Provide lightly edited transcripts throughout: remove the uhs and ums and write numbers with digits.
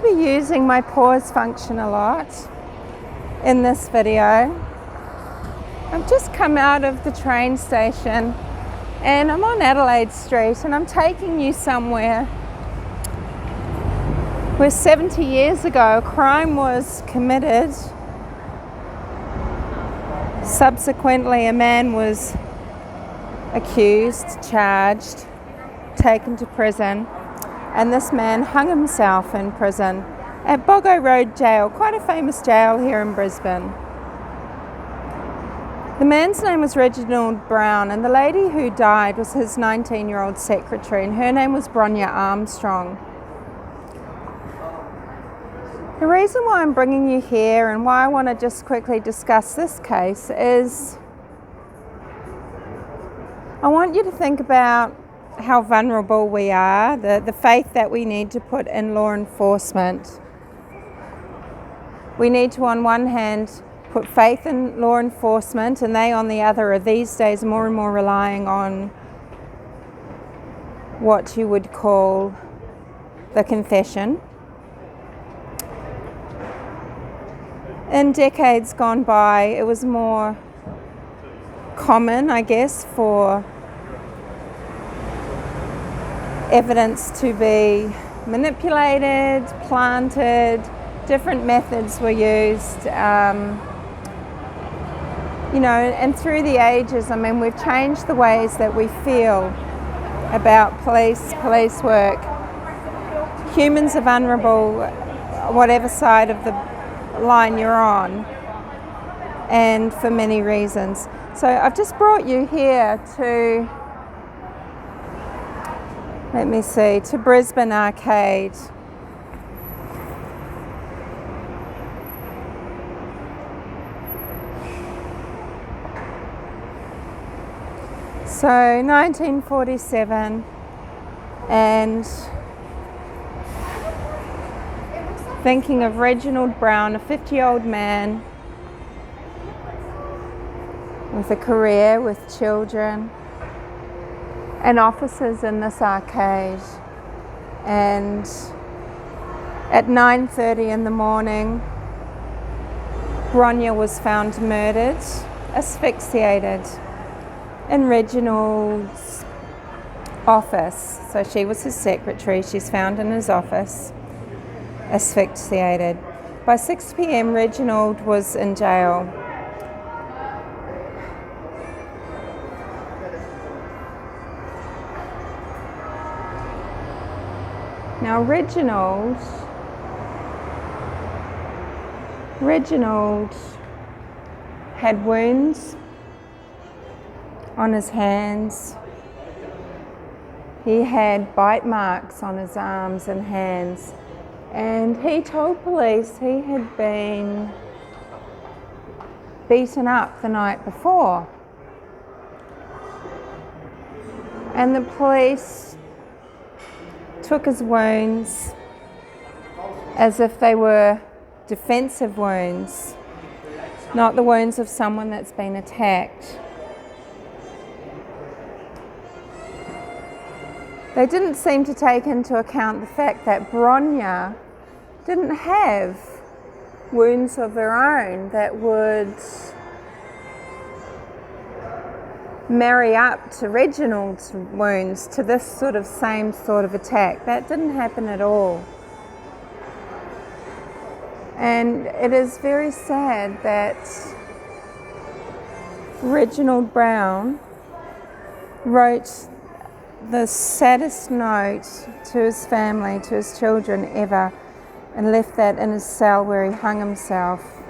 to be using my pause function a lot in this video. I've just come out of the train station and I'm on Adelaide Street and I'm taking you somewhere where 70 years ago a crime was committed. Subsequently, a man was accused, charged, taken to prison, and this man hung himself in prison at Boggo Jail, quite a famous jail here in Brisbane. The man's name was Reginald Brown, and the lady who died was his 19-year-old secretary, and her name was Bronia Armstrong. The reason why I'm bringing you here and why I want to just quickly discuss this case is I want you to think about how vulnerable we are, the faith that we need to put in law enforcement. We need to, on one hand, put faith in law enforcement, and they, on the other, are these days more and more relying on what you would call the confession. In decades gone by, it was more common, I guess, for evidence to be manipulated, planted, different methods were used. And through the ages, we've changed the ways that we feel about police work. Humans are vulnerable, whatever side of the line you're on, and for many reasons. So I've just brought you here to, to Brisbane Arcade. So 1947, and thinking of Reginald Brown, a 50-year-old man with a career, with children, and officers in this arcade. And at 9:30 in the morning, Bronia was found murdered, asphyxiated, in Reginald's office. So she was his secretary. She's found in his office, asphyxiated. By 6 p.m, Reginald was in jail. Now Reginald had wounds on his hands. He had bite marks on his arms and hands. And he told police he had been beaten up the night before. And the police took his wounds as if they were defensive wounds, not the wounds of someone that's been attacked. They didn't seem to take into account the fact that Bronia didn't have wounds of her own that would marry up to Reginald's wounds, to this same sort of attack. That didn't happen at all. And it is very sad that Reginald Brown wrote the saddest note to his family, to his children ever, and left that in his cell where he hung himself,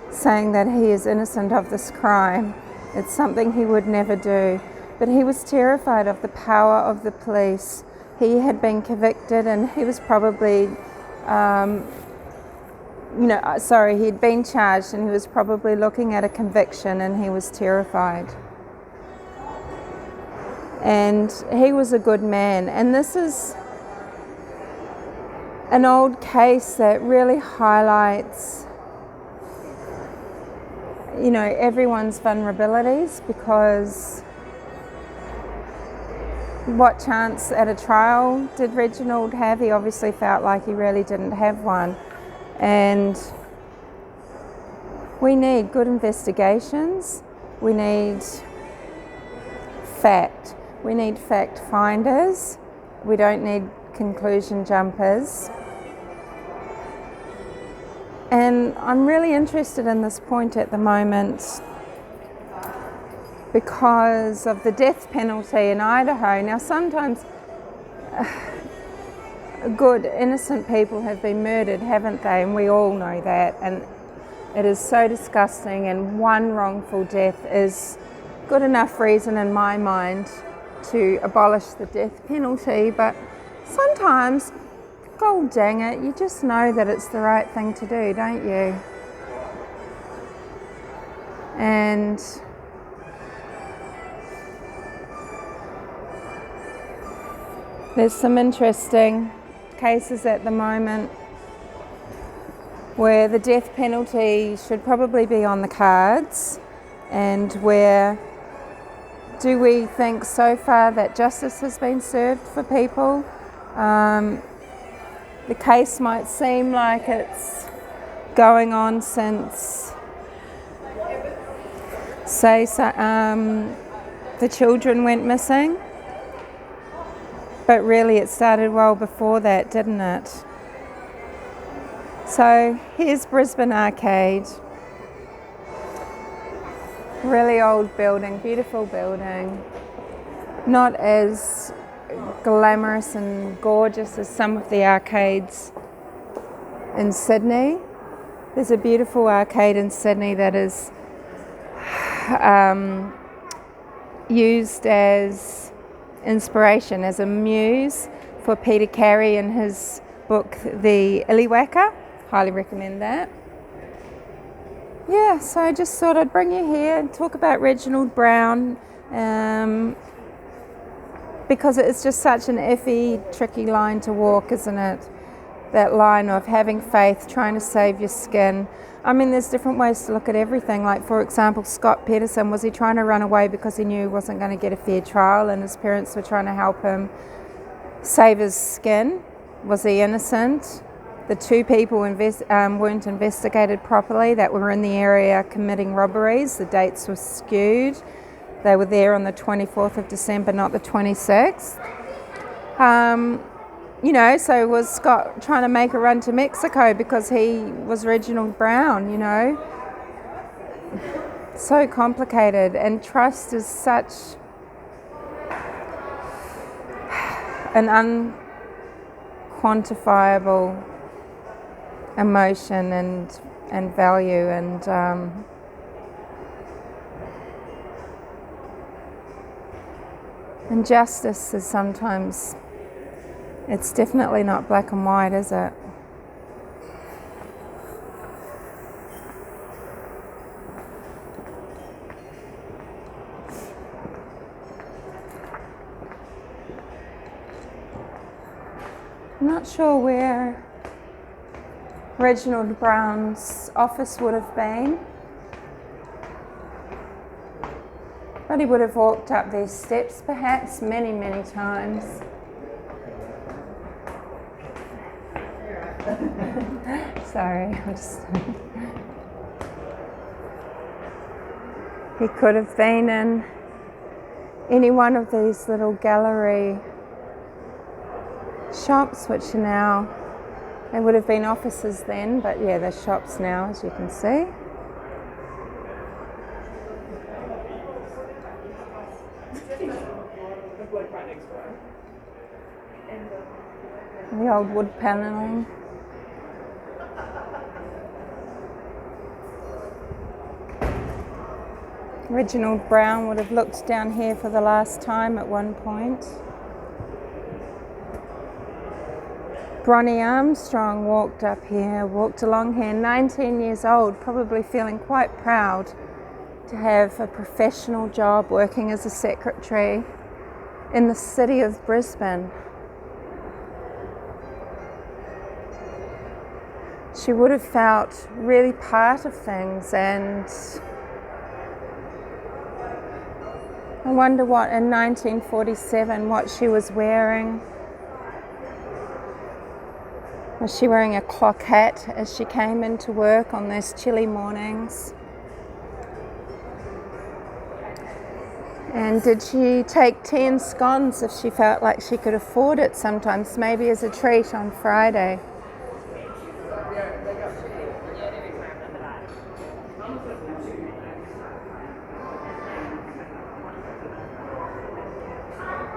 saying that he is innocent of this crime. It's something he would never do. But he was terrified of the power of the police. He had been convicted, and he was probably, he'd been charged, and he was probably looking at a conviction, and he was terrified. And he was a good man. And this is an old case that really highlights, everyone's vulnerabilities, because What chance at a trial did Reginald have? He obviously felt like he really didn't have one. And we need good investigations. We need fact. We need fact finders. We don't need conclusion jumpers. And I'm really interested in this point at the moment because of the death penalty in Idaho. Now, sometimes good, innocent people have been murdered, haven't they? And we all know that. And it is so disgusting, and one wrongful death is good enough reason in my mind to abolish the death penalty. But sometimes, God dang it, you just know that it's the right thing to do, don't you? And there's some interesting cases at the moment where the death penalty should probably be on the cards, and where do we think so far that justice has been served for people? The case might seem like it's going on since, say, the children went missing, but really it started well before that, didn't it? So here's Brisbane Arcade. Really old building, beautiful building. Not as glamorous and gorgeous as some of the arcades in Sydney. There's a beautiful arcade in Sydney that is used as inspiration, as a muse for Peter Carey in his book, The Illywacker. Highly recommend that. Yeah, so I just thought I'd bring you here and talk about Reginald Brown, because it's just such an iffy, tricky line to walk, isn't it? That line of having faith, trying to save your skin. I mean, there's different ways to look at everything. Like, for example, Scott Peterson, was he trying to run away because he knew he wasn't going to get a fair trial and his parents were trying to help him save his skin? Was he innocent? The two people weren't investigated properly that were in the area committing robberies. The dates were skewed. They were there on the 24th of December, not the 26th. So was Scott trying to make a run to Mexico because he was Reginald Brown, So complicated, and trust is such an unquantifiable emotion and value, and justice is sometimes, it's definitely not black and white, is it? I'm not sure where Reginald Brown's office would have been, but he would have walked up these steps perhaps many, many times. Sorry, he could have been in any one of these little gallery shops, which are now, they would have been offices then, but yeah, they're shops now, as you can see. The old wood panelling. Reginald Brown would have looked down here for the last time at one point. Bronia Armstrong walked up here, walked along here, 19 years old, probably feeling quite proud to have a professional job working as a secretary in the city of Brisbane. She would have felt really part of things, and I I wonder what in 1947 what she was wearing. Was she wearing a clock hat as she came into work on those chilly mornings? And did she take tea and scones if she felt like she could afford it sometimes, maybe as a treat on Friday?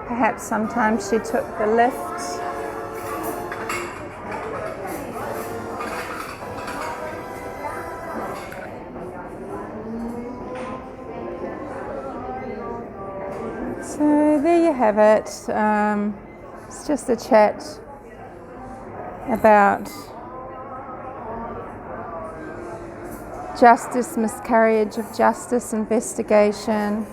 Perhaps sometimes she took the lift. So there you have it. It's just a chat about justice, miscarriage of justice investigation.